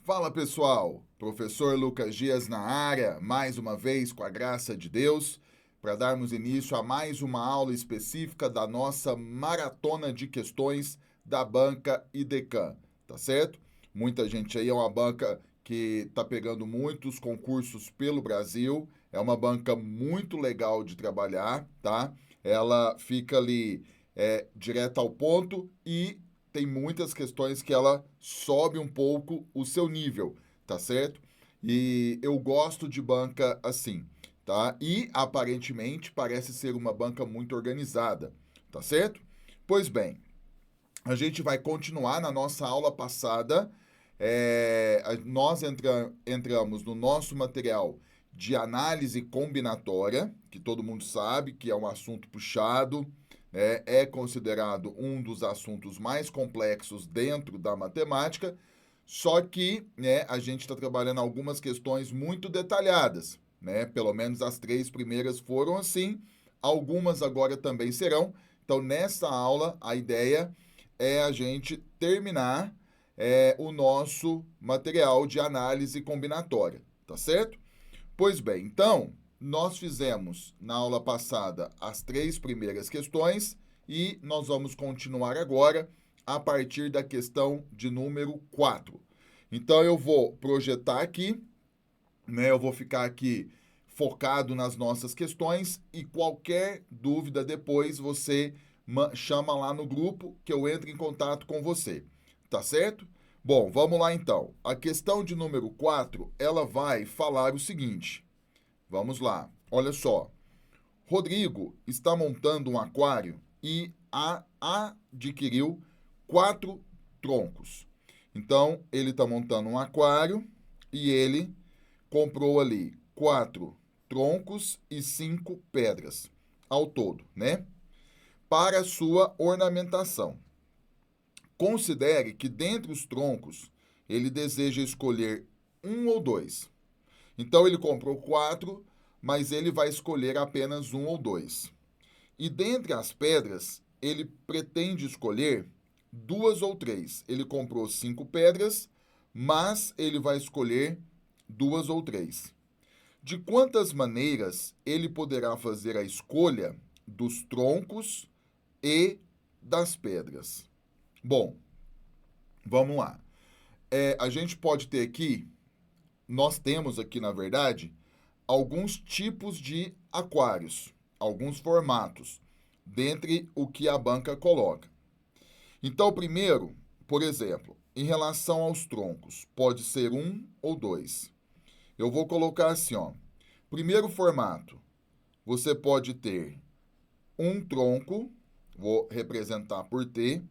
Fala pessoal, professor Lucas Dias na área, mais uma vez com a graça de Deus, para darmos início a mais uma aula específica da nossa maratona de questões da banca IDECAM, tá certo? Muita gente aí é uma banca que está pegando muitos concursos pelo Brasil, é uma banca muito legal de trabalhar, tá? Ela fica ali direto ao ponto e tem muitas questões que ela sobe um pouco o seu nível, tá certo? E eu gosto de banca assim, tá? E aparentemente parece ser uma banca muito organizada, tá certo? Pois bem, a gente vai continuar na nossa aula passada. Nós entramos no nosso material de análise combinatória, que todo mundo sabe que é um assunto puxado, né? É considerado um dos assuntos mais complexos dentro da matemática, só que, né, a gente está trabalhando algumas questões muito detalhadas, né? Pelo menos as 3 primeiras foram assim, algumas agora também serão. Então, nessa aula, a ideia é a gente terminar o nosso material de análise combinatória, tá certo? Pois bem, então, nós fizemos na aula passada as 3 primeiras questões e nós vamos continuar agora a partir da questão de número 4. Então, eu vou projetar aqui, né? Eu vou ficar aqui focado nas nossas questões e qualquer dúvida depois você chama lá no grupo que eu entro em contato com você, tá certo? Bom, vamos lá então. A questão de número 4, ela vai falar o seguinte. Vamos lá. Olha só. Rodrigo está montando um aquário e adquiriu 4 troncos. Então, ele está montando um aquário e ele comprou ali 4 troncos e 5 pedras ao todo, né? Para sua ornamentação. Considere que dentre os troncos ele deseja escolher um ou dois. Então ele comprou 4, mas ele vai escolher apenas um ou dois. E dentre as pedras, ele pretende escolher 2 ou 3. Ele comprou 5 pedras, mas ele vai escolher 2 ou 3. De quantas maneiras ele poderá fazer a escolha dos troncos e das pedras? Bom, vamos lá. A gente pode ter aqui, nós temos aqui, na verdade, alguns tipos de aquários, alguns formatos, dentre o que a banca coloca. Então, primeiro, por exemplo, em relação aos troncos, pode ser 1 ou 2. Eu vou colocar assim, ó. Primeiro formato, você pode ter um tronco, vou representar por T,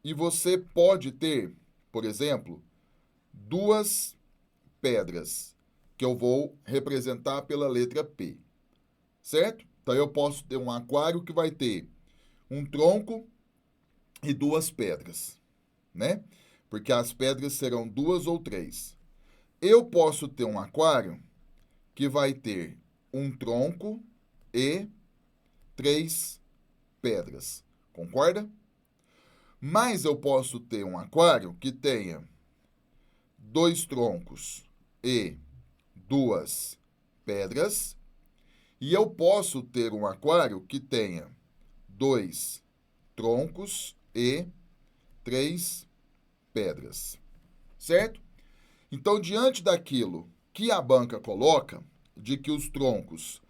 e você pode ter, por exemplo, 2 pedras, que eu vou representar pela letra P, certo? Então eu posso ter um aquário que vai ter um tronco e 2 pedras, né? Porque as pedras serão 2 ou 3. Eu posso ter um aquário que vai ter um tronco e 3 pedras. Concorda? Mas eu posso ter um aquário que tenha 2 troncos e 2 pedras. E eu posso ter um aquário que tenha 2 troncos e 3 pedras. Certo? Então, diante daquilo que a banca coloca, de que os troncos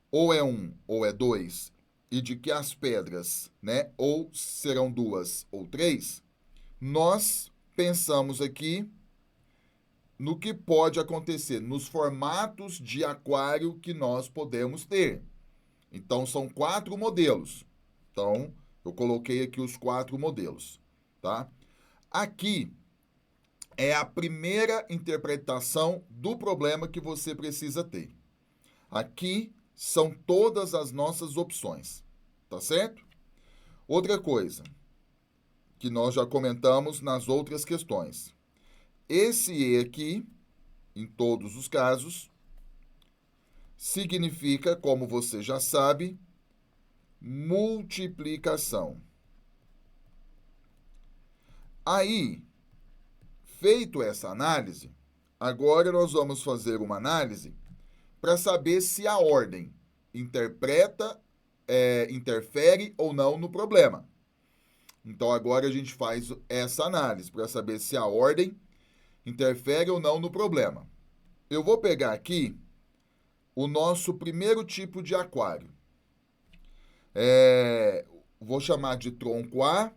ou é 1 ou é 2, e de que as pedras, né, ou serão 2 ou 3, nós pensamos aqui no que pode acontecer, nos formatos de aquário que nós podemos ter. Então, são 4 modelos. Então, eu coloquei aqui os 4 modelos, tá? Aqui é a primeira interpretação do problema que você precisa ter. Aqui são todas as nossas opções, tá certo? Outra coisa que nós já comentamos nas outras questões. Esse E aqui, em todos os casos, significa, como você já sabe, multiplicação. Aí, Feito essa análise, agora nós vamos fazer uma análise para saber se a ordem interfere ou não no problema. Então, agora a gente faz essa análise para saber se a ordem interfere ou não no problema. Eu vou pegar aqui o nosso primeiro tipo de aquário. Vou chamar de tronco A,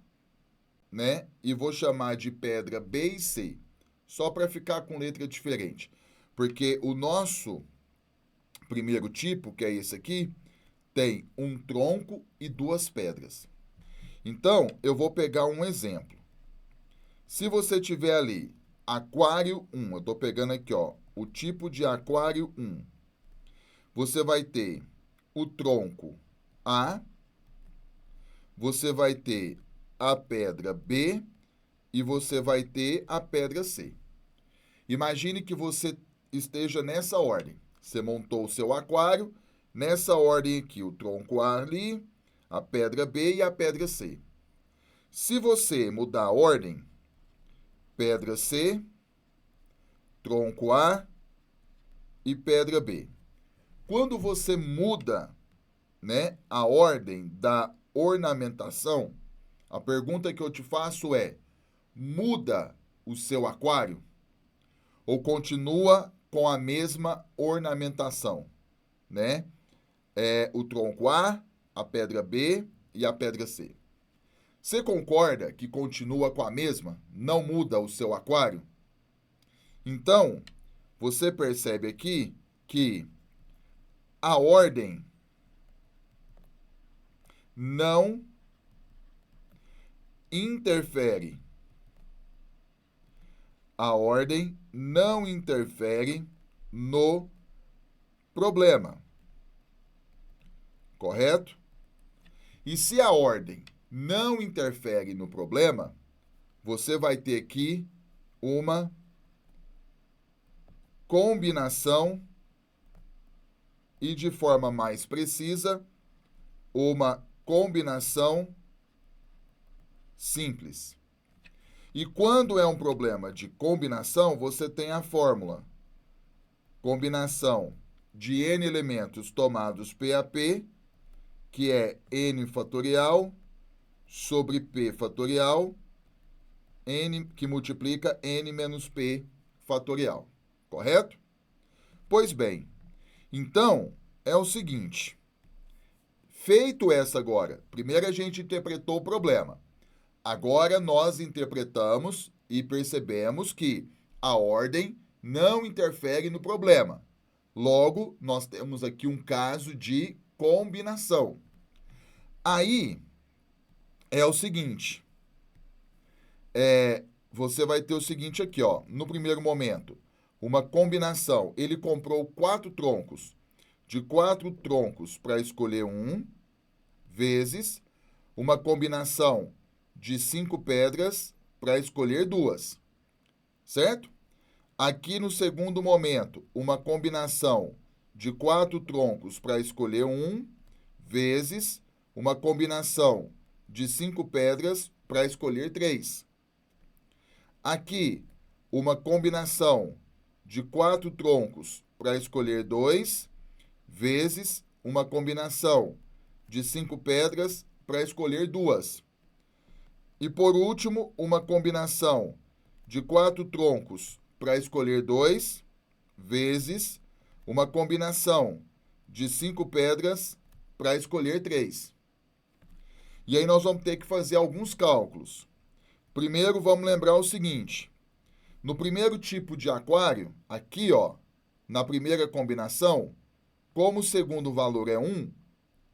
né? E vou chamar de pedra B e C, só para ficar com letra diferente. Porque o nosso primeiro tipo, que é esse aqui, tem um tronco e duas pedras. Então, eu vou pegar um exemplo. Se você tiver ali aquário 1, eu estou pegando aqui, ó, o tipo de aquário 1. Você vai ter o tronco A, você vai ter a pedra B e você vai ter a pedra C. Imagine que você esteja nessa ordem. Você montou o seu aquário, nessa ordem aqui, o tronco A ali, a pedra B e a pedra C. Se você mudar a ordem, pedra C, tronco A e pedra B. Quando você muda, né, a ordem da ornamentação, a pergunta que eu te faço é: muda o seu aquário ou continua com a mesma ornamentação, né? O tronco A, a pedra B e a pedra C. Você concorda que continua com a mesma? Não muda o seu aquário? Então, você percebe aqui que a ordem não interfere. A ordem não interfere no problema. Correto? E se a ordem não interfere no problema, você vai ter aqui uma combinação e, de forma mais precisa, uma combinação simples. E quando é um problema de combinação, você tem a fórmula. Combinação de n elementos tomados P a P, que é n fatorial sobre P fatorial, n que multiplica n menos P fatorial. Correto? Pois bem, então é o seguinte. Feito essa agora, primeiro a gente interpretou o problema. Agora nós interpretamos e percebemos que a ordem não interfere no problema. Logo, nós temos aqui um caso de combinação. Aí é o seguinte, você vai ter o seguinte aqui, ó, no primeiro momento, uma combinação. Ele comprou 4 troncos. De 4 troncos para escolher um, vezes uma combinação de 5 pedras para escolher 2, certo? Aqui no segundo momento, uma combinação de 4 troncos para escolher um, vezes uma combinação de 5 pedras para escolher 3. Aqui, uma combinação de 4 troncos para escolher 2, vezes uma combinação de 5 pedras para escolher 2. E, por último, uma combinação de 4 troncos para escolher 2, vezes uma combinação de 5 pedras para escolher 3. E aí nós vamos ter que fazer alguns cálculos. Primeiro, vamos lembrar o seguinte. No primeiro tipo de aquário, aqui, ó, na primeira combinação, como o segundo valor é 1,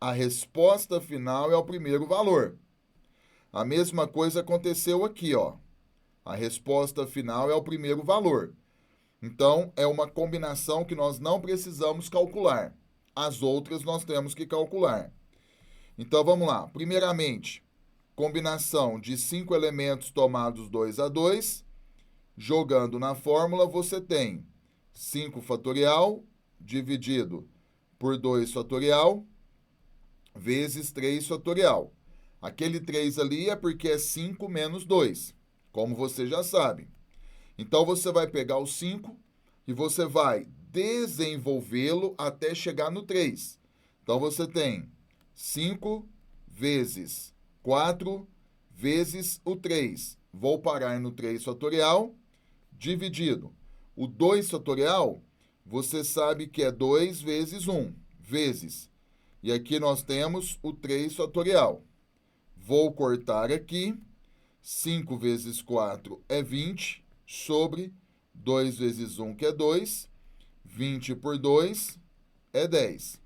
a resposta final é o primeiro valor. A mesma coisa aconteceu aqui, ó. A resposta final é o primeiro valor. Então, é uma combinação que nós não precisamos calcular. As outras nós temos que calcular. Então, vamos lá. Primeiramente, combinação de 5 elementos tomados 2 a 2. Jogando na fórmula, você tem 5 fatorial dividido por 2 fatorial vezes 3 fatorial. Aquele 3 ali é porque é 5 menos 2, como você já sabe. Então, você vai pegar o 5 e você vai desenvolvê-lo até chegar no 3. Então, você tem 5 vezes 4 vezes o 3. Vou parar no 3 fatorial, dividido. O 2 fatorial, você sabe que é 2 vezes 1, vezes. E aqui nós temos o 3 fatorial. Vou cortar aqui. 5 vezes 4 é 20, sobre 2 vezes 1, que é 2. 20 por 2 é 10.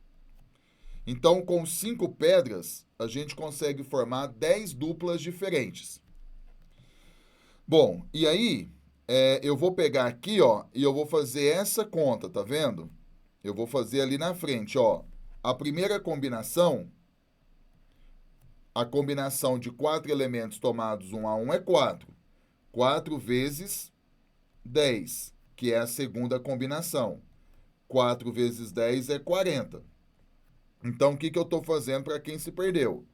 Então, com 5 pedras, a gente consegue formar 10 duplas diferentes. Bom, e aí, eu vou pegar aqui, ó, e eu vou fazer essa conta, tá vendo? Eu vou fazer ali na frente, ó. A primeira combinação, a combinação de 4 elementos tomados 1 a 1 é 4. 4 vezes 10, que é a segunda combinação. 4 vezes 10 é 40. Então, o que eu estou fazendo para quem se perdeu?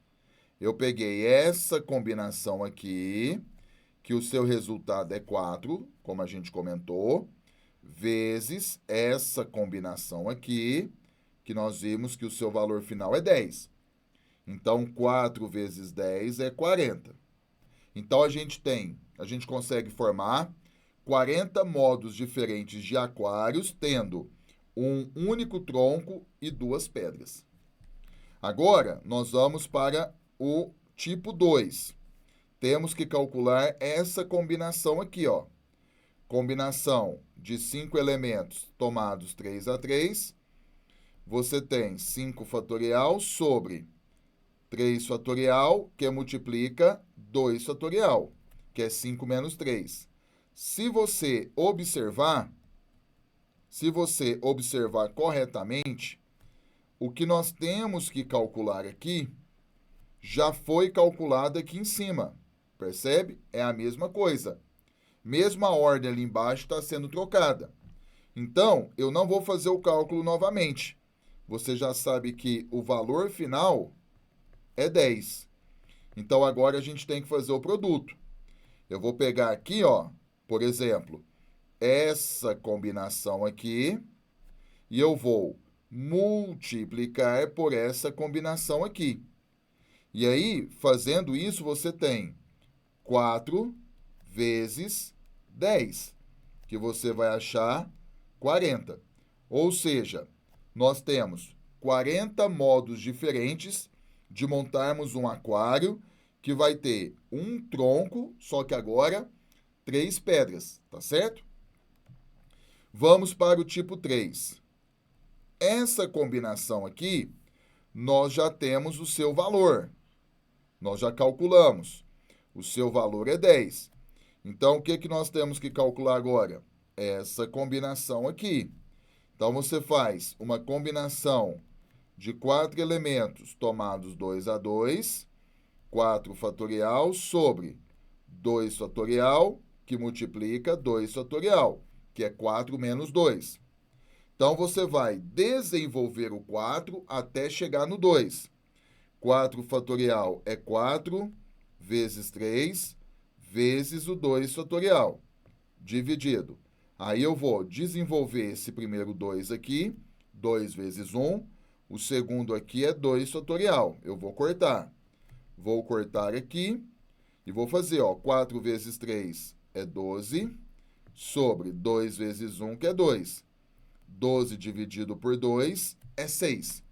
Eu peguei essa combinação aqui, que o seu resultado é 4, como a gente comentou, vezes essa combinação aqui, que nós vimos que o seu valor final é 10. Então, 4 vezes 10 é 40. Então, a gente consegue formar 40 modos diferentes de aquários, tendo um único tronco e 2 pedras. Agora, nós vamos para o tipo 2. Temos que calcular essa combinação aqui, ó. Combinação de 5 elementos tomados 3 a 3. Você tem 5 fatorial sobre 3 fatorial, que multiplica 2 fatorial, que é 5 menos 3. Se você observar corretamente, o que nós temos que calcular aqui já foi calculado aqui em cima. Percebe? É a mesma coisa. Mesma ordem ali embaixo está sendo trocada. Então, eu não vou fazer o cálculo novamente. Você já sabe que o valor final é 10. Então, agora a gente tem que fazer o produto. Eu vou pegar aqui, ó, por exemplo, essa combinação aqui e eu vou multiplicar por essa combinação aqui. E aí, fazendo isso, você tem 4 vezes 10, que você vai achar 40. Ou seja, nós temos 40 modos diferentes de montarmos um aquário que vai ter um tronco, só que agora 3 pedras, tá certo? Vamos para o tipo 3. Essa combinação aqui, nós já temos o seu valor. Nós já calculamos. O seu valor é 10. Então, o que nós temos que calcular agora? Essa combinação aqui. Então, você faz uma combinação de 4 elementos tomados 2 a 2, 4 fatorial sobre 2 fatorial, que multiplica 2 fatorial, que é 4 menos 2. Então, você vai desenvolver o 4 até chegar no 2. 4 fatorial é 4 vezes 3 vezes o 2 fatorial, dividido. Aí eu vou desenvolver esse primeiro 2 aqui, 2 vezes 1. O segundo aqui é 2 fatorial. Eu vou cortar. Vou cortar aqui e vou fazer, ó, 4 vezes 3 é 12, sobre 2 vezes 1, que é 2. 12 dividido por 2 é 6.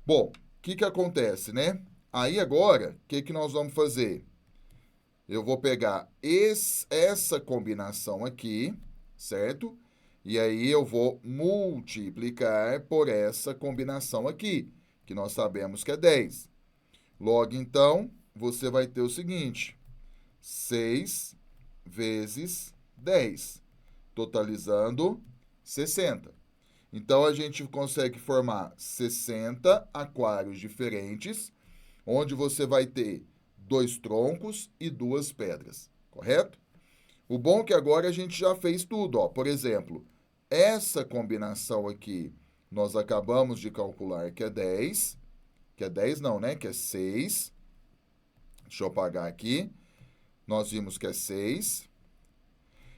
Bom, o que acontece, né? Aí agora, o que nós vamos fazer? Eu vou pegar essa combinação aqui, certo? E aí eu vou multiplicar por essa combinação aqui, que nós sabemos que é 10. Logo, então, você vai ter o seguinte: 6 vezes 10, totalizando 60. Então, a gente consegue formar 60 aquários diferentes, onde você vai ter 2 troncos e 2 pedras, correto? O bom é que agora a gente já fez tudo, ó. Por exemplo, essa combinação aqui, nós acabamos de calcular que é 10, que é 10 não, né? Que é 6. Deixa eu apagar aqui. Nós vimos que é 6.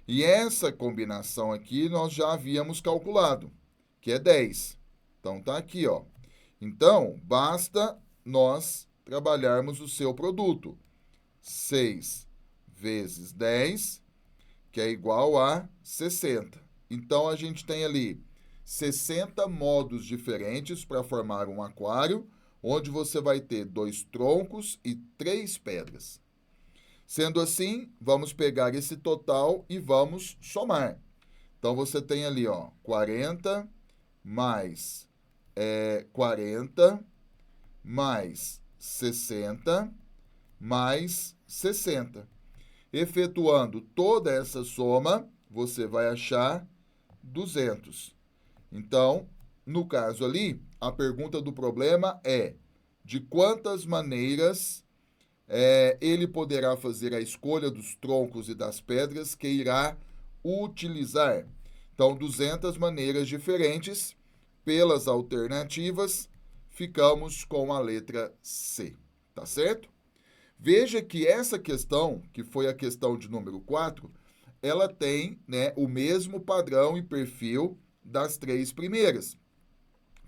E essa combinação aqui nós já havíamos calculado, que é 10. Então, tá aqui, ó. Então, basta nós trabalharmos o seu produto. 6 vezes 10, que é igual a 60. Então, a gente tem ali 60 modos diferentes para formar um aquário, onde você vai ter 2 troncos e 3 pedras. Sendo assim, vamos pegar esse total e vamos somar. Então, você tem ali, ó, 40 mais 40 mais 60 mais 60. Efetuando toda essa soma, você vai achar 200. Então, no caso ali, a pergunta do problema é: de quantas maneiras ele poderá fazer a escolha dos troncos e das pedras que irá utilizar? Então, 200 maneiras diferentes. Pelas alternativas, ficamos com a letra C, tá certo? Veja que essa questão, que foi a questão de número 4, ela tem, né, o mesmo padrão e perfil das 3 primeiras.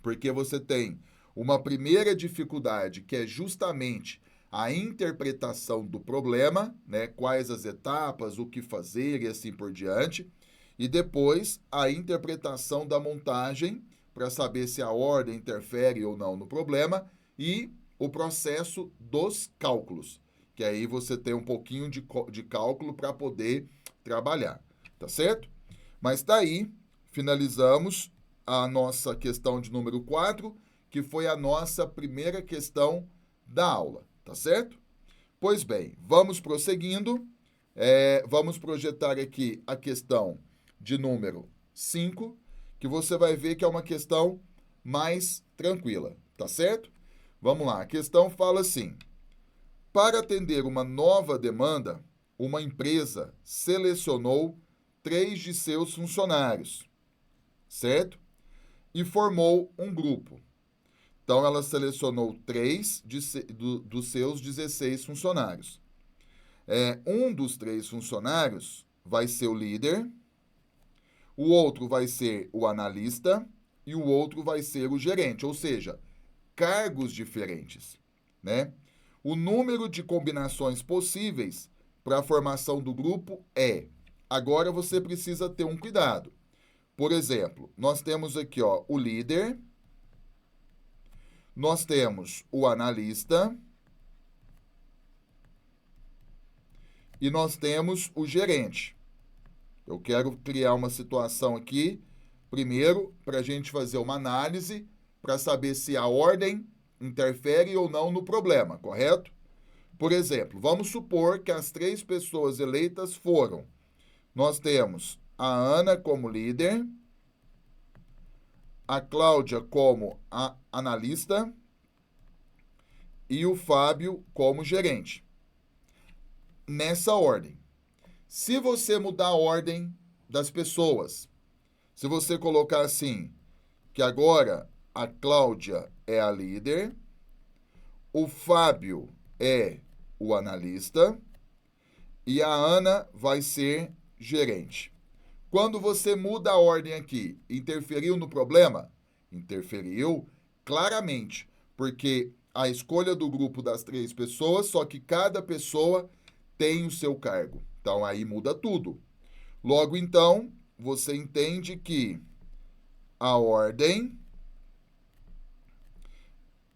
Porque você tem uma primeira dificuldade, que é justamente a interpretação do problema, né, quais as etapas, o que fazer e assim por diante, e depois a interpretação da montagem, para saber se a ordem interfere ou não no problema, e o processo dos cálculos, que aí você tem um pouquinho de cálculo para poder trabalhar, tá certo? Mas tá aí, finalizamos a nossa questão de número 4, que foi a nossa primeira questão da aula, tá certo? Pois bem, vamos prosseguindo, vamos projetar aqui a questão de número 5, que você vai ver que é uma questão mais tranquila, tá certo? Vamos lá, a questão fala assim: para atender uma nova demanda, uma empresa selecionou 3 de seus funcionários, certo? E formou um grupo. Então, ela selecionou 3 dos seus 16 funcionários. Um dos 3 funcionários vai ser o líder, o outro vai ser o analista e o outro vai ser o gerente, ou seja, cargos diferentes, né? O número de combinações possíveis para a formação do grupo é... Agora você precisa ter um cuidado. Por exemplo, nós temos aqui, ó, o líder, nós temos o analista e nós temos o gerente. Eu quero criar uma situação aqui, primeiro, para a gente fazer uma análise, para saber se a ordem interfere ou não no problema, correto? Por exemplo, vamos supor que as 3 pessoas eleitas foram: nós temos a Ana como líder, a Cláudia como a analista e o Fábio como gerente. Nessa ordem. Se você mudar a ordem das pessoas, se você colocar assim, que agora a Cláudia é a líder, o Fábio é o analista e a Ana vai ser gerente. Quando você muda a ordem aqui, interferiu no problema? Interferiu claramente, porque a escolha do grupo das 3 pessoas, só que cada pessoa tem o seu cargo. Então, aí muda tudo. Logo, então, você entende que a ordem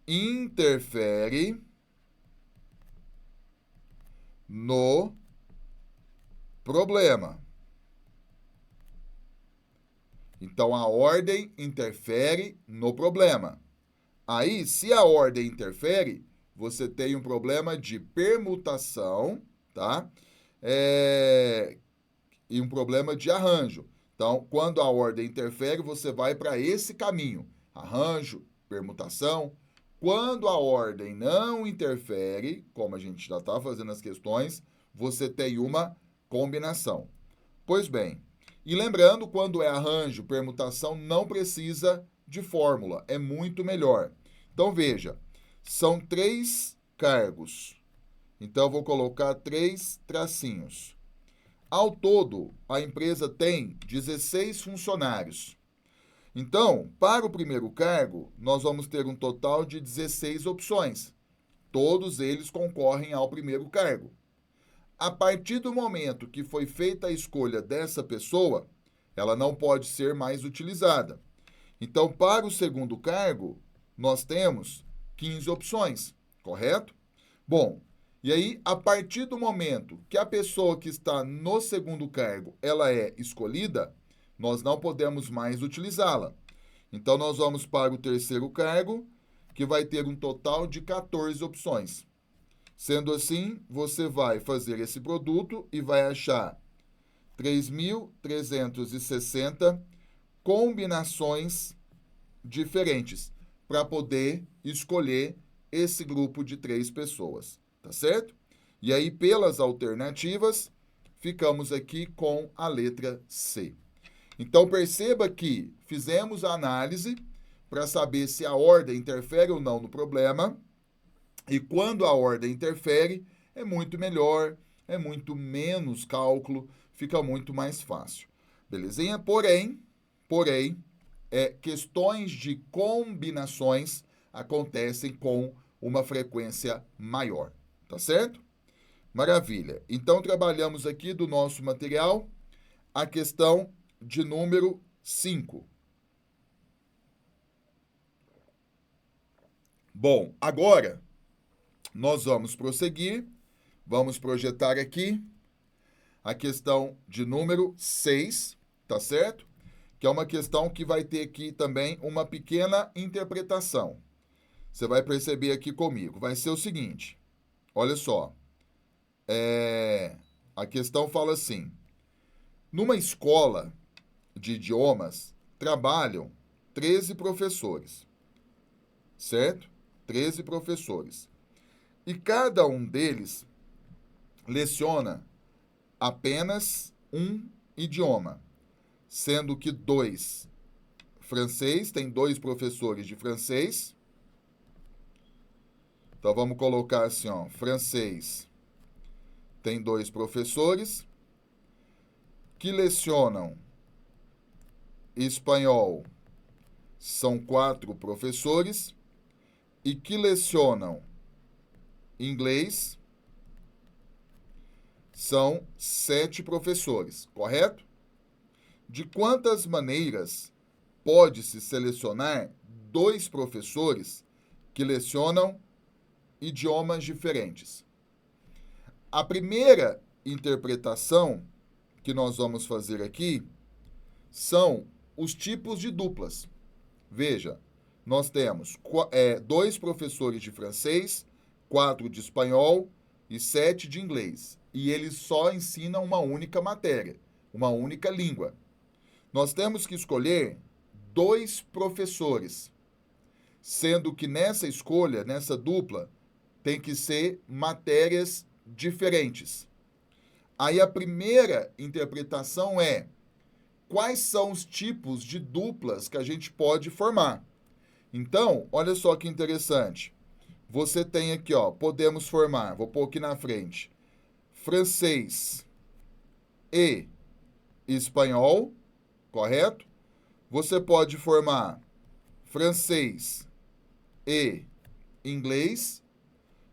interfere no problema. Então, a ordem interfere no problema. Aí, se a ordem interfere, você tem um problema de permutação, tá? E um problema de arranjo. Então, quando a ordem interfere, você vai para esse caminho: arranjo, permutação. Quando a ordem não interfere, como a gente já está fazendo as questões, você tem uma combinação. Pois bem, e lembrando, quando é arranjo, permutação, não precisa de fórmula, é muito melhor. Então, veja, são 3 cargos. Então, eu vou colocar 3 tracinhos. Ao todo, a empresa tem 16 funcionários. Então, para o primeiro cargo, nós vamos ter um total de 16 opções. Todos eles concorrem ao primeiro cargo. A partir do momento que foi feita a escolha dessa pessoa, ela não pode ser mais utilizada. Então, para o segundo cargo, nós temos 15 opções, correto? Bom, e aí, a partir do momento que a pessoa que está no segundo cargo, ela é escolhida, nós não podemos mais utilizá-la. Então, nós vamos para o terceiro cargo, que vai ter um total de 14 opções. Sendo assim, você vai fazer esse produto e vai achar 3.360 combinações diferentes para poder escolher esse grupo de 3 pessoas, tá certo? E aí, pelas alternativas, ficamos aqui com a letra C. Então, perceba que fizemos a análise para saber se a ordem interfere ou não no problema. E quando a ordem interfere, é muito melhor, é muito menos cálculo, fica muito mais fácil. Belezinha? Porém, questões de combinações acontecem com uma frequência maior, tá certo? Maravilha. Então, trabalhamos aqui do nosso material a questão de número 5. Bom, agora nós vamos prosseguir, vamos projetar aqui a questão de número 6, tá certo? Que é uma questão que vai ter aqui também uma pequena interpretação. Você vai perceber aqui comigo. Vai ser o seguinte, olha só. A questão fala assim: numa escola de idiomas, trabalham 13 professores, certo? 13 professores. E cada um deles leciona apenas um idioma, sendo que 2 francês, tem 2 professores de francês. Então, vamos colocar assim, ó, francês tem 2 professores que lecionam espanhol, são 4 professores, e que lecionam inglês, são 7 professores, correto? De quantas maneiras pode-se selecionar 2 professores que lecionam idiomas diferentes? A primeira interpretação que nós vamos fazer aqui são os tipos de duplas. Veja, nós temos 2 professores de francês, 4 de espanhol e 7 de inglês. E eles só ensinam uma única matéria, uma única língua. Nós temos que escolher 2 professores, sendo que nessa escolha, nessa dupla, tem que ser matérias diferentes. Aí a primeira interpretação é: quais são os tipos de duplas que a gente pode formar? Então, olha só que interessante. Você tem aqui, ó, podemos formar, vou pôr aqui na frente, francês e espanhol, correto? Você pode formar francês e inglês,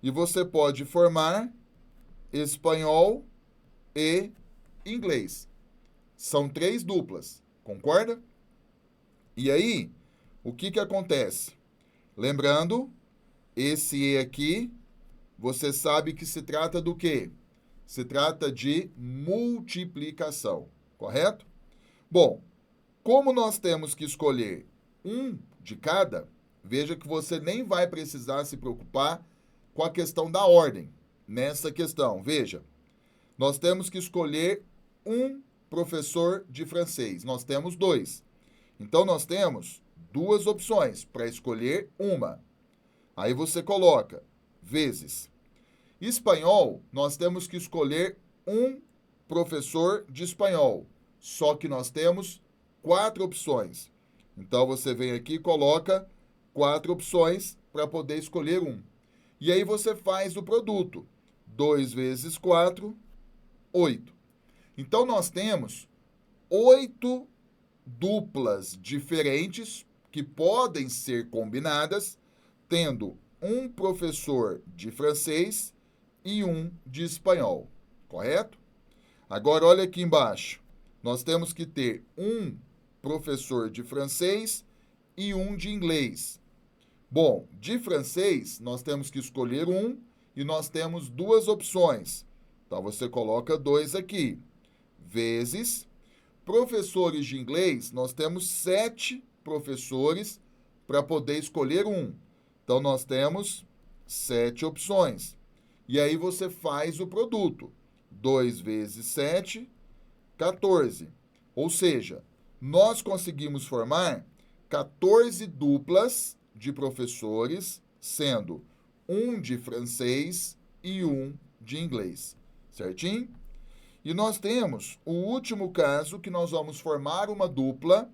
e você pode formar espanhol e inglês. São 3 duplas, concorda? E aí, o que acontece? Lembrando, esse E aqui, você sabe que se trata do quê? Se trata de multiplicação, correto? Bom, como nós temos que escolher um de cada, veja que você nem vai precisar se preocupar com a questão da ordem. Nessa questão, veja, nós temos que escolher um professor de francês. Nós temos 2. Então, nós temos 2 opções para escolher uma. Aí você coloca vezes. Espanhol, nós temos que escolher um professor de espanhol. Só que nós temos 4 opções. Então, você vem aqui e coloca 4 opções para poder escolher um. E aí você faz o produto. 2 vezes 4, 8. Então, nós temos 8 duplas diferentes que podem ser combinadas, tendo um professor de francês e um de espanhol, correto? Agora, olha aqui embaixo. Nós temos que ter um professor de francês e um de inglês. Bom, de francês, nós temos que escolher um e nós temos duas opções. Então, você coloca 2 aqui. Vezes, professores de inglês, nós temos 7 professores para poder escolher um. Então, nós temos 7 opções. E aí, você faz o produto. 2 vezes 7, 14. Ou seja, nós conseguimos formar 14 duplas de professores, sendo um de francês e um de inglês. Certinho? E nós temos o último caso que nós vamos formar uma dupla,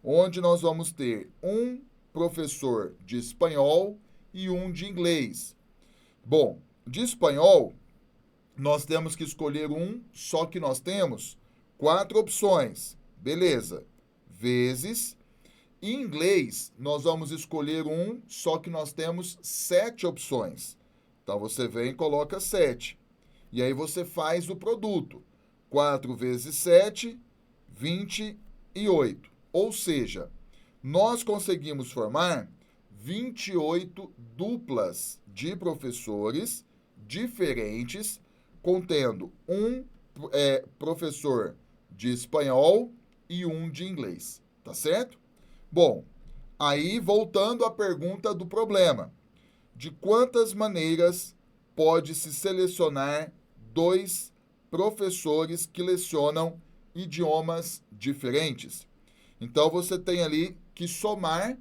onde nós vamos ter um professor de espanhol e um de inglês. Bom, de espanhol, nós temos que escolher um, só que nós temos 4 opções. Beleza. Vezes. Em inglês, nós vamos escolher um, só que nós temos 7 opções. Então, você vem e coloca 7. E aí, você faz o produto. 4 vezes 7, 28. Ou seja, nós conseguimos formar 28 duplas de professores diferentes, contendo um professor de espanhol e um de inglês. Tá certo? Bom, aí voltando à pergunta do problema. De quantas maneiras pode-se selecionar 2 professores que lecionam idiomas diferentes? Então, você tem ali que somar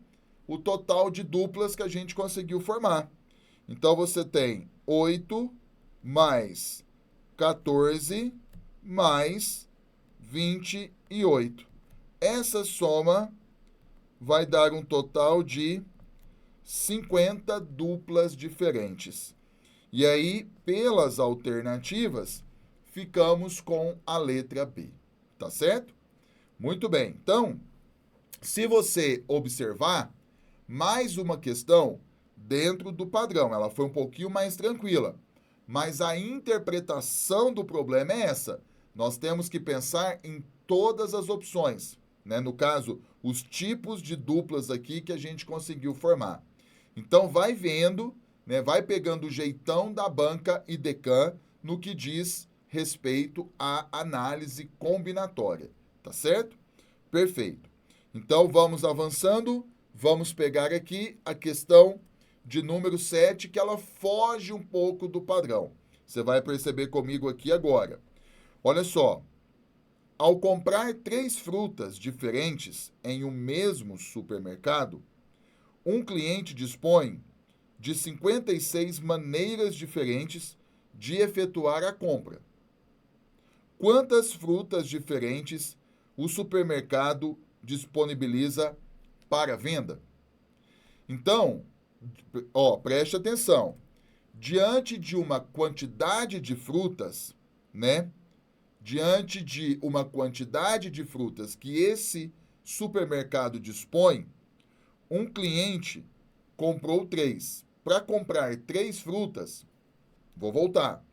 o total de duplas que a gente conseguiu formar. Então, você tem 8 mais 14 mais 28. Essa soma vai dar um total de 50 duplas diferentes. E aí, pelas alternativas, ficamos com a letra B. Tá certo? Muito bem. Então, se você observar, mais uma questão dentro do padrão. Ela foi um pouquinho mais tranquila. Mas a interpretação do problema é essa. Nós temos que pensar em todas as opções, né? No caso, os tipos de duplas aqui que a gente conseguiu formar. Então, vai vendo, né? Vai pegando o jeitão da banca IDECAM no que diz respeito à análise combinatória. Tá certo? Perfeito. Então, vamos avançando. Vamos pegar aqui a questão de número 7, que ela foge um pouco do padrão. Você vai perceber comigo aqui agora. Olha só. Ao comprar 3 frutas diferentes em um mesmo supermercado, um cliente dispõe de 56 maneiras diferentes de efetuar a compra. Quantas frutas diferentes o supermercado disponibiliza para venda? Então, preste atenção. Diante de uma quantidade de frutas, né? Diante de uma quantidade de frutas que esse supermercado dispõe, um cliente comprou 3. Para comprar 3 frutas, vou voltar.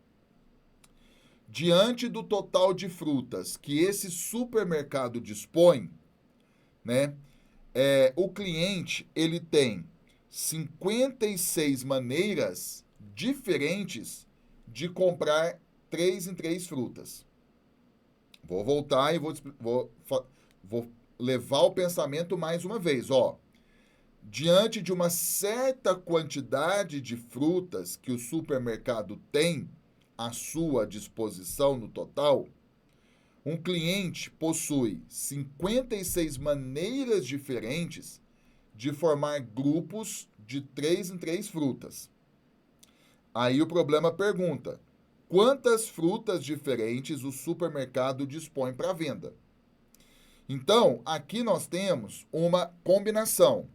Diante do total de frutas que esse supermercado dispõe, né? O cliente ele tem 56 maneiras diferentes de comprar 3 em 3 frutas. Vou voltar e vou levar o pensamento mais uma vez. Diante de uma certa quantidade de frutas que o supermercado tem à sua disposição no total, um cliente possui 56 maneiras diferentes de formar grupos de 3 em 3 frutas. Aí o problema pergunta: quantas frutas diferentes o supermercado dispõe para venda? Então, aqui nós temos uma combinação.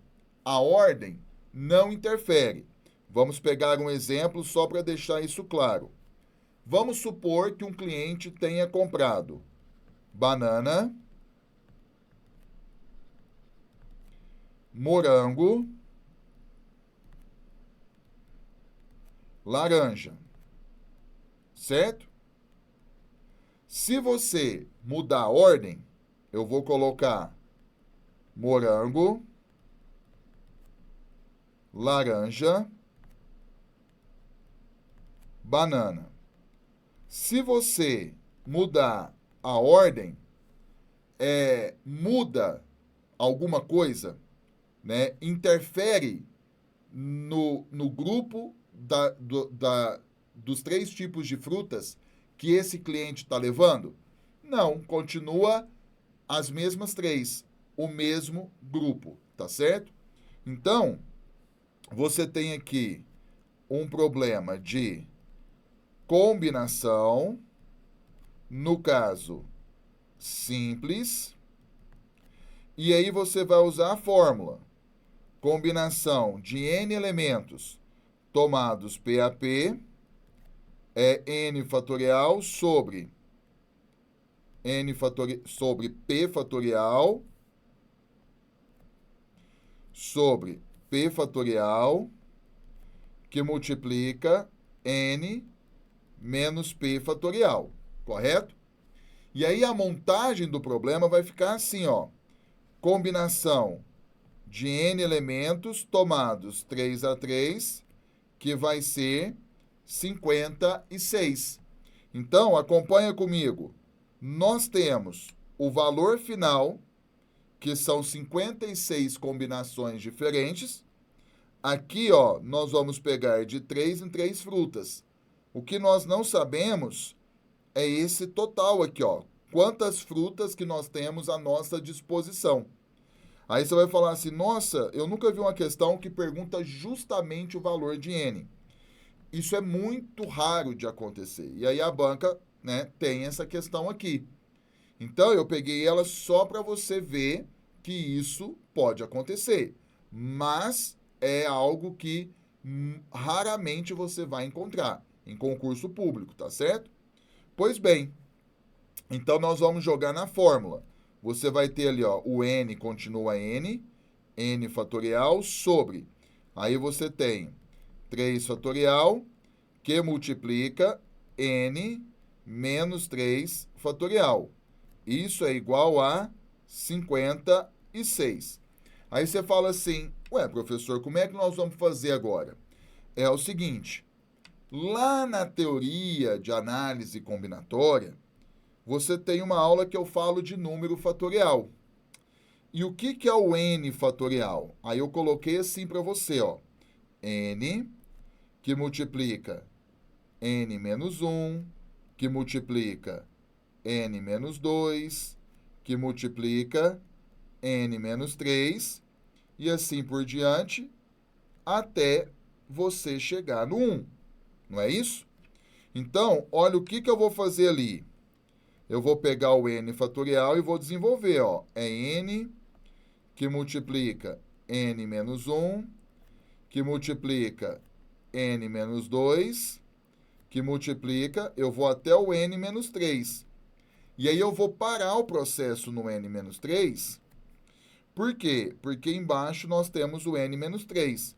A ordem não interfere. Vamos pegar um exemplo só para deixar isso claro. Vamos supor que um cliente tenha comprado banana, morango, laranja, certo? Se você mudar a ordem, eu vou colocar morango, laranja, banana. Se você mudar a ordem, muda alguma coisa, né? Interfere no grupo dos 3 tipos de frutas que esse cliente está levando? Não, continua as mesmas 3, o mesmo grupo, tá certo? Então, você tem aqui um problema de combinação, no caso, simples, e aí você vai usar a fórmula. Combinação de n elementos tomados PAP é n fatorial sobre P fatorial sobre P fatorial que multiplica n menos P fatorial, correto? E aí a montagem do problema vai ficar assim, ó. Combinação de n elementos tomados 3 a 3, que vai ser 56. Então, acompanha comigo. Nós temos o valor final, que são 56 combinações diferentes. Aqui, ó, nós vamos pegar de 3 em 3 frutas. O que nós não sabemos é esse total aqui, ó. Quantas frutas que nós temos à nossa disposição. Aí você vai falar assim, nossa, eu nunca vi uma questão que pergunta justamente o valor de N. Isso é muito raro de acontecer. E aí a banca, né, tem essa questão aqui. Então eu peguei ela só para você ver que isso pode acontecer. Mas é algo que raramente você vai encontrar em concurso público, tá certo? Pois bem, então nós vamos jogar na fórmula. Você vai ter ali, ó, o n continua n fatorial sobre. Aí você tem 3 fatorial que multiplica n menos 3 fatorial. Isso é igual a 56. Aí você fala assim, ué, professor, como é que nós vamos fazer agora? É o seguinte, lá na teoria de análise combinatória, você tem uma aula que eu falo de número fatorial. E o que é o n fatorial? Aí eu coloquei assim para você, ó. N que multiplica n menos 1, que multiplica n menos 2, que multiplica n menos 3, e assim por diante, até você chegar no 1. Não é isso? Então, olha o que eu vou fazer ali. Eu vou pegar o n fatorial e vou desenvolver, ó. É n que multiplica n menos 1, que multiplica n menos 2, que multiplica, eu vou até o n menos 3. E aí eu vou parar o processo no n menos 3. Por quê? Porque embaixo nós temos o n menos 3.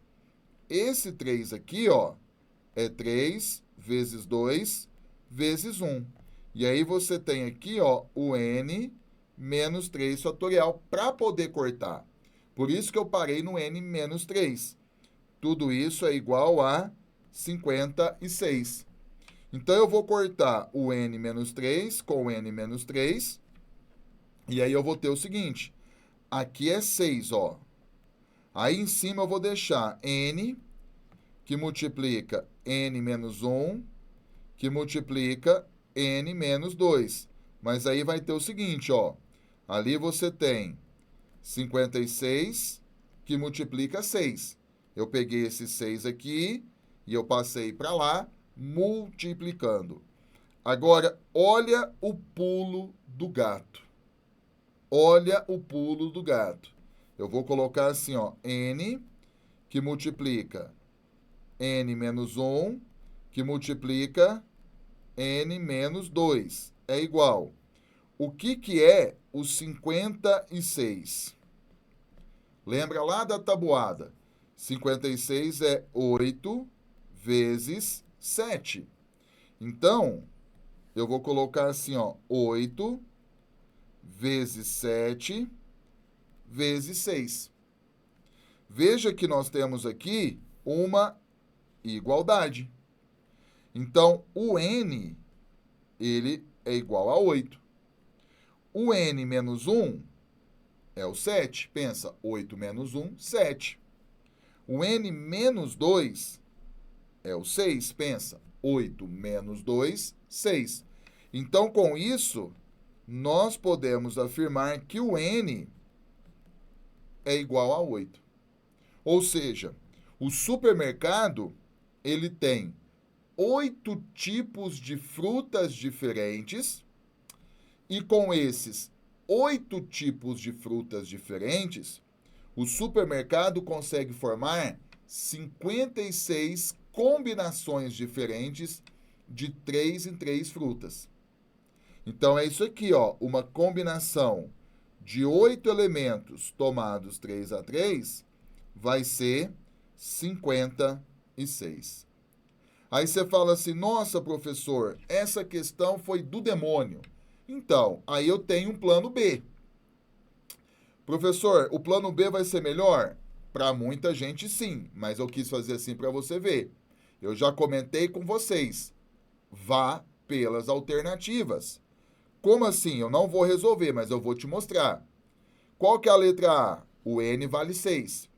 Esse 3 aqui, ó, é 3 vezes 2 vezes 1. E aí você tem aqui, ó, o n menos 3 fatorial para poder cortar. Por isso que eu parei no n menos 3. Tudo isso é igual a 56. Então, eu vou cortar o n menos 3 com o n menos 3. E aí eu vou ter o seguinte. Aqui é 6, ó. Aí em cima eu vou deixar n, que multiplica n menos 1, que multiplica n menos 2. Mas aí vai ter o seguinte, ó. Ali você tem 56, que multiplica 6. Eu peguei esse 6 aqui e eu passei para lá, multiplicando. Agora, olha o pulo do gato. Olha o pulo do gato. Eu vou colocar assim, ó, n, que multiplica n menos 1, que multiplica n menos 2. É igual. o que é o 56? Lembra lá da tabuada? 56 é 8 vezes 7. Então, eu vou colocar assim, ó, 8 vezes 7 vezes 6. Veja que nós temos aqui uma igualdade. Então, o n, ele é igual a 8. O n menos 1 é o 7. Pensa, 8 menos 1, 7. O n menos 2 é o 6. Pensa, 8 menos 2, 6. Então, com isso, nós podemos afirmar que o n é igual a 8. Ou seja, o supermercado, ele tem 8 tipos de frutas diferentes, e com esses 8 tipos de frutas diferentes, o supermercado consegue formar 56 combinações diferentes de 3 em 3 frutas. Então, é isso aqui, ó, uma combinação de 8 elementos tomados 3 a 3 vai ser 56. Aí você fala assim, nossa, professor, essa questão foi do demônio. Então, aí eu tenho um plano B. Professor, o plano B vai ser melhor? Para muita gente, sim, mas eu quis fazer assim para você ver. Eu já comentei com vocês. Vá pelas alternativas. Como assim? Eu não vou resolver, mas eu vou te mostrar. Qual que é a letra A? O N vale 6.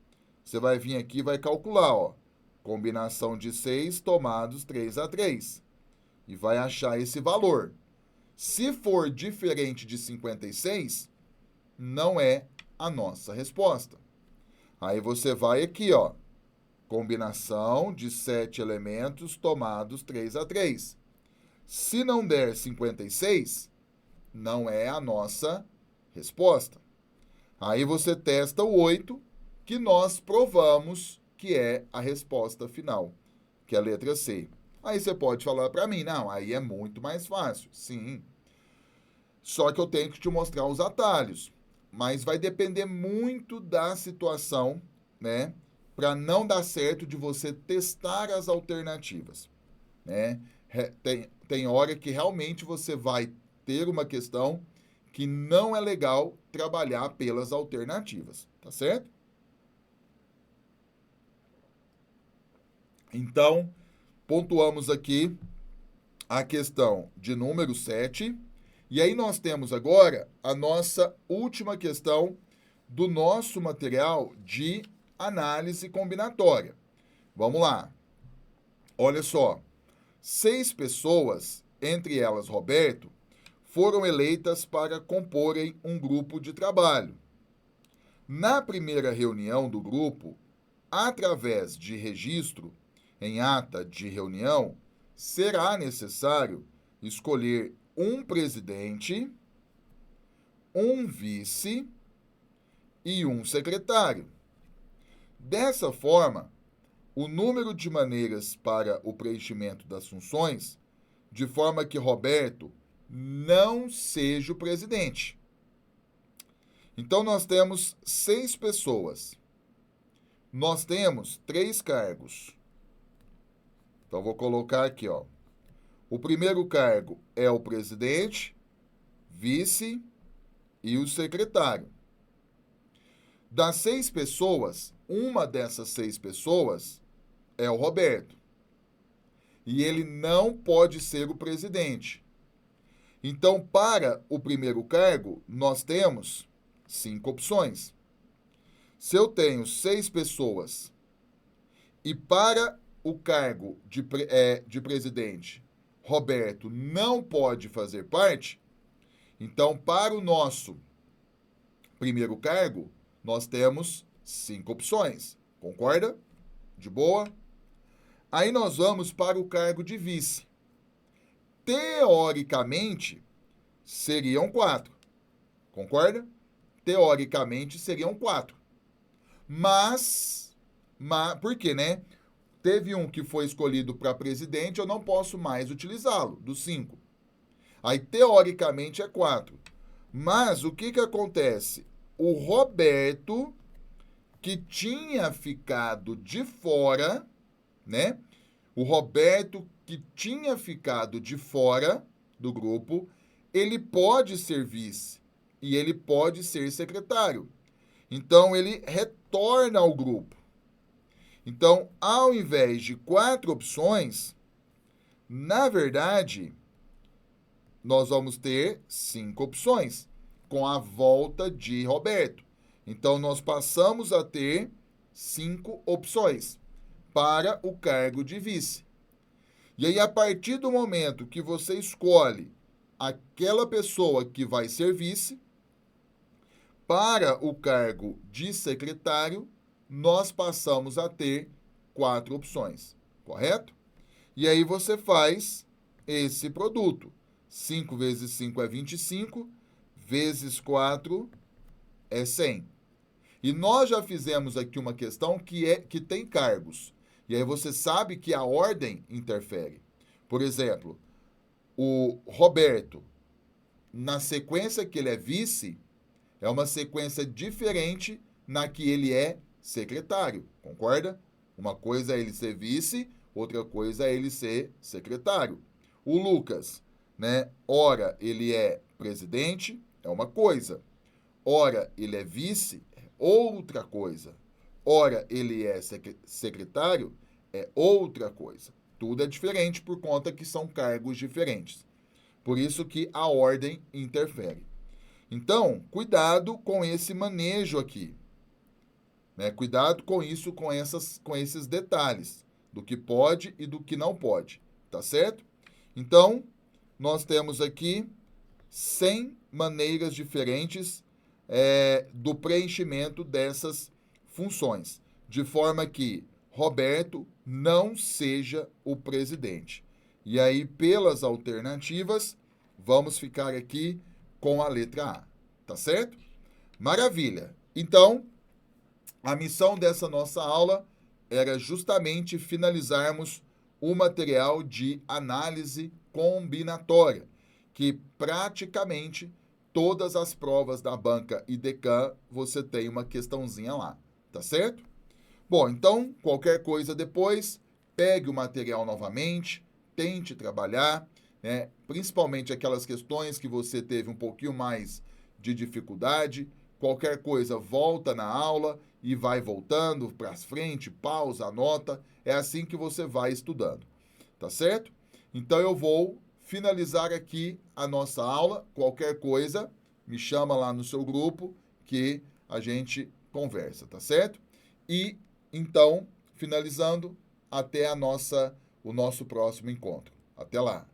Você vai vir aqui e vai calcular, ó. Combinação de 6 tomados 3 a 3. E vai achar esse valor. Se for diferente de 56, não é a nossa resposta. Aí você vai aqui, ó. Combinação de 7 elementos tomados 3 a 3. Se não der 56, não é a nossa resposta. Aí você testa o 8, que nós provamos que é a resposta final, que é a letra C. Aí você pode falar para mim, não, aí é muito mais fácil. Sim. Só que eu tenho que te mostrar os atalhos. Mas vai depender muito da situação, né? Para não dar certo de você testar as alternativas, né? Tem hora que realmente você vai ter uma questão que não é legal trabalhar pelas alternativas, tá certo? Então, pontuamos aqui a questão de número 7. E aí nós temos agora a nossa última questão do nosso material de análise combinatória. Vamos lá. Olha só. 6 pessoas, entre elas Roberto, foram eleitas para comporem um grupo de trabalho. Na primeira reunião do grupo, através de registro em ata de reunião, será necessário escolher um presidente, um vice e um secretário. Dessa forma, o número de maneiras para o preenchimento das funções, de forma que Roberto não seja o presidente. Então, nós temos 6 pessoas. Nós temos 3 cargos. Então, vou colocar aqui, ó. O primeiro cargo é o presidente, vice e o secretário. Das 6 pessoas, uma dessas 6 pessoas é o Roberto. E ele não pode ser o presidente. Então, para o primeiro cargo, nós temos 5 opções. Se eu tenho 6 pessoas e para o cargo de presidente, Roberto não pode fazer parte, então, para o nosso primeiro cargo, nós temos 5 opções. Concorda? De boa? Aí nós vamos para o cargo de vice. Teoricamente, seriam 4. Concorda? Teoricamente, seriam 4. Mas, por quê, né? Teve um que foi escolhido para presidente, eu não posso mais utilizá-lo, dos 5. Aí, teoricamente, é 4. Mas o que acontece? O Roberto, que tinha ficado de fora, né? O Roberto, que tinha ficado de fora do grupo, ele pode ser vice e ele pode ser secretário. Então, ele retorna ao grupo. Então, ao invés de 4 opções, na verdade, nós vamos ter 5 opções com a volta de Roberto. Então, nós passamos a ter 5 opções para o cargo de vice. E aí, a partir do momento que você escolhe aquela pessoa que vai ser vice, para o cargo de secretário, nós passamos a ter 4 opções, correto? E aí você faz esse produto. 5 vezes 5 é 25, vezes 4 é 100. E nós já fizemos aqui uma questão que tem cargos. E aí você sabe que a ordem interfere. Por exemplo, o Roberto, na sequência que ele é vice, é uma sequência diferente na que ele é secretário, concorda? Uma coisa é ele ser vice, outra coisa é ele ser secretário. O Lucas, né? Ora ele é presidente, é uma coisa. Ora ele é vice, é outra coisa. Ora ele é secretário, é outra coisa. Tudo é diferente por conta que são cargos diferentes. Por isso que a ordem interfere. Então, cuidado com esse manejo aqui. Né? Cuidado com isso, com esses detalhes do que pode e do que não pode. Tá certo? Então, nós temos aqui 100 maneiras diferentes do preenchimento dessas funções, de forma que Roberto não seja o presidente. E aí, pelas alternativas, vamos ficar aqui com a letra A, tá certo? Maravilha! Então, a missão dessa nossa aula era justamente finalizarmos o material de análise combinatória, que praticamente todas as provas da banca IDECAM você tem uma questãozinha lá, tá certo? Bom, então, qualquer coisa depois, pegue o material novamente, tente trabalhar, né? Principalmente aquelas questões que você teve um pouquinho mais de dificuldade. Qualquer coisa, volta na aula e vai voltando para frente, pausa, anota. É assim que você vai estudando, tá certo? Então eu vou finalizar aqui a nossa aula. Qualquer coisa, me chama lá no seu grupo que a gente conversa, tá certo? E então, finalizando, até o nosso próximo encontro. Até lá!